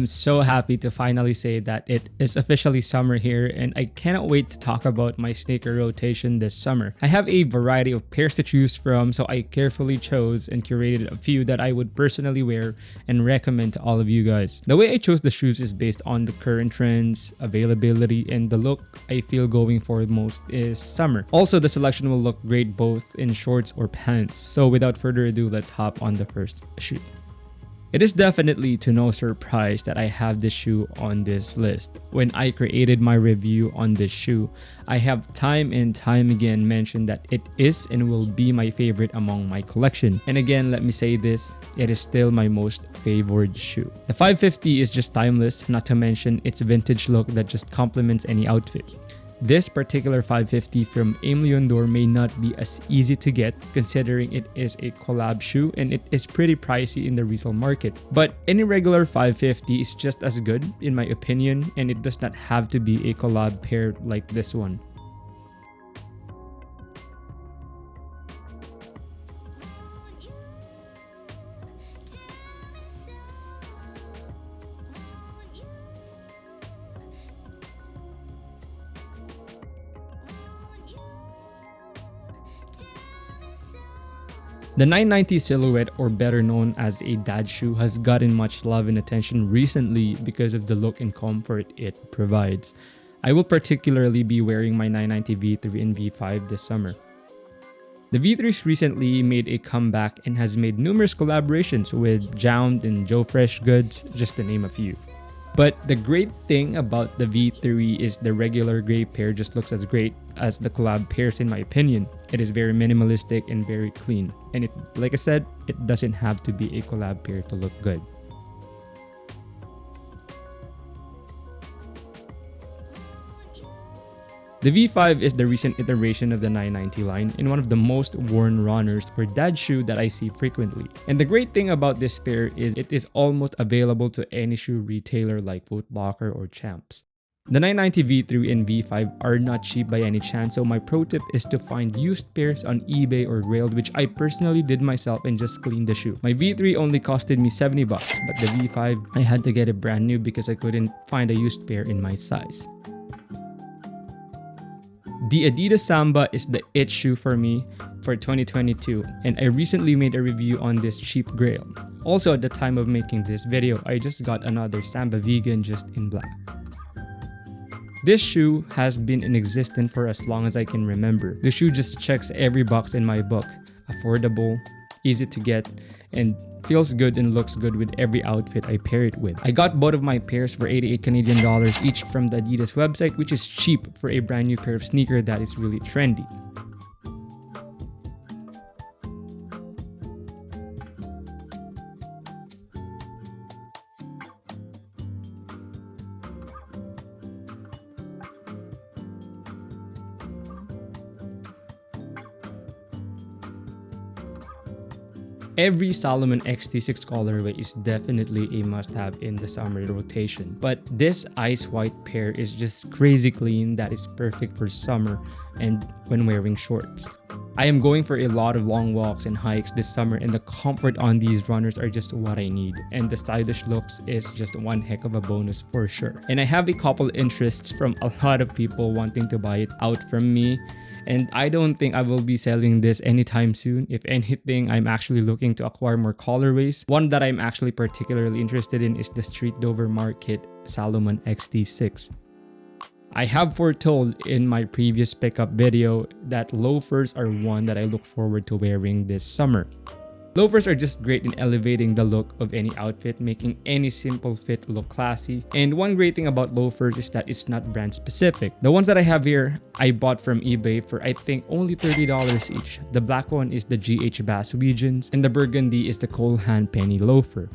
am so happy to finally say that it is officially summer here, and I cannot wait to talk about my sneaker rotation this summer. I have a variety of pairs to choose from, so I carefully chose and curated a few that I would personally wear and recommend to all of you guys. The way I chose the shoes is based on the current trends, availability, and the look I feel going for most is summer. Also, the selection will look great both in shorts or pants. So without further ado, let's hop on the first shoe. It is definitely to no surprise that I have this shoe on this list. When I created my review on this shoe, I have time and time again mentioned that it is and will be my favorite among my collection. And again, let me say this, it is still my most favored shoe. The 550 is just timeless, not to mention its vintage look that just complements any outfit. This particular 550 from Aime Leon Dore may not be as easy to get considering it is a collab shoe and it is pretty pricey in the resale market. But any regular 550 is just as good in my opinion, and it does not have to be a collab pair like this one. The 990 silhouette, or better known as a dad shoe, has gotten much love and attention recently because of the look and comfort it provides. I will particularly be wearing my 990 V3 and V5 this summer. The V3's recently made a comeback and has made numerous collaborations with Jound and Joe Fresh Goods, just to name a few. But the great thing about the V3 is the regular gray pair just looks as great as the collab pairs in my opinion. It is very minimalistic and very clean. And like I said, it doesn't have to be a collab pair to look good. The V5 is the recent iteration of the 990 line and one of the most worn runners or dad shoe that I see frequently. And the great thing about this pair is it is almost available to any shoe retailer like Foot Locker or Champs. The 990 V3 and V5 are not cheap by any chance, so my pro tip is to find used pairs on eBay or Grailed, which I personally did myself and just cleaned the shoe. My V3 only costed me $70, but the V5 I had to get it brand new because I couldn't find a used pair in my size. The Adidas Samba is the it shoe for me for 2022, and I recently made a review on this cheap grail. Also, at the time of making this video, I just got another Samba Vegan just in black. This shoe has been in existence for as long as I can remember. The shoe just checks every box in my book. Affordable, easy to get, and feels good and looks good with every outfit I pair it with. I got both of my pairs for 88 Canadian dollars each from the Adidas website, which is cheap for a brand new pair of sneaker that is really trendy. Every Salomon XT-6 colorway is definitely a must-have in the summer rotation. But this ice white pair is just crazy clean that is perfect for summer and when wearing shorts. I am going for a lot of long walks and hikes this summer, and the comfort on these runners are just what I need. And the stylish looks is just one heck of a bonus for sure. And I have a couple interests from a lot of people wanting to buy it out from me. And I don't think I will be selling this anytime soon. If anything, I'm actually looking to acquire more colorways. One that I'm actually particularly interested in is the Street Dover Market Salomon XT-6. I have foretold in my previous pickup video that loafers are one that I look forward to wearing this summer. Loafers are just great in elevating the look of any outfit, making any simple fit look classy. And one great thing about loafers is that it's not brand specific. The ones that I have here, I bought from eBay for I think only $30 each. The black one is the GH Bass Wegians, and the burgundy is the Cole Haan Penny Loafer.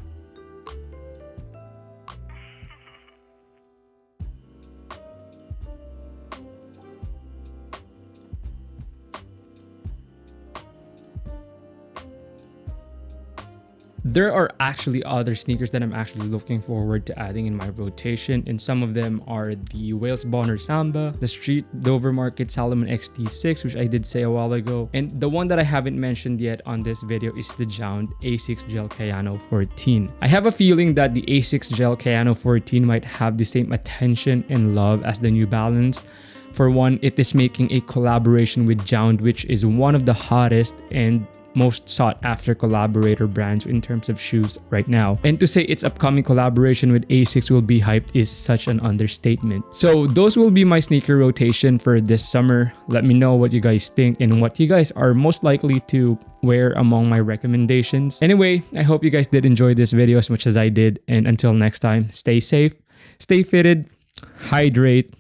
There are actually other sneakers that I'm actually looking forward to adding in my rotation, and some of them are the Wales Bonner Samba, the Street Dover Market Salomon XT-6, which I did say a while ago, and the one that I haven't mentioned yet on this video is the Jound A6 Gel Kayano 14. I have a feeling that the A6 Gel Kayano 14 might have the same attention and love as the New Balance. For one, it is making a collaboration with Jound, which is one of the hottest and most sought after collaborator brands in terms of shoes right now. And to say its upcoming collaboration with A6 will be hyped is such an understatement. So those will be my sneaker rotation for this summer. Let me know what you guys think and what you guys are most likely to wear among my recommendations. Anyway, I hope you guys did enjoy this video as much as I did. And until next time, stay safe, stay fitted, hydrate,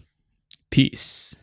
peace.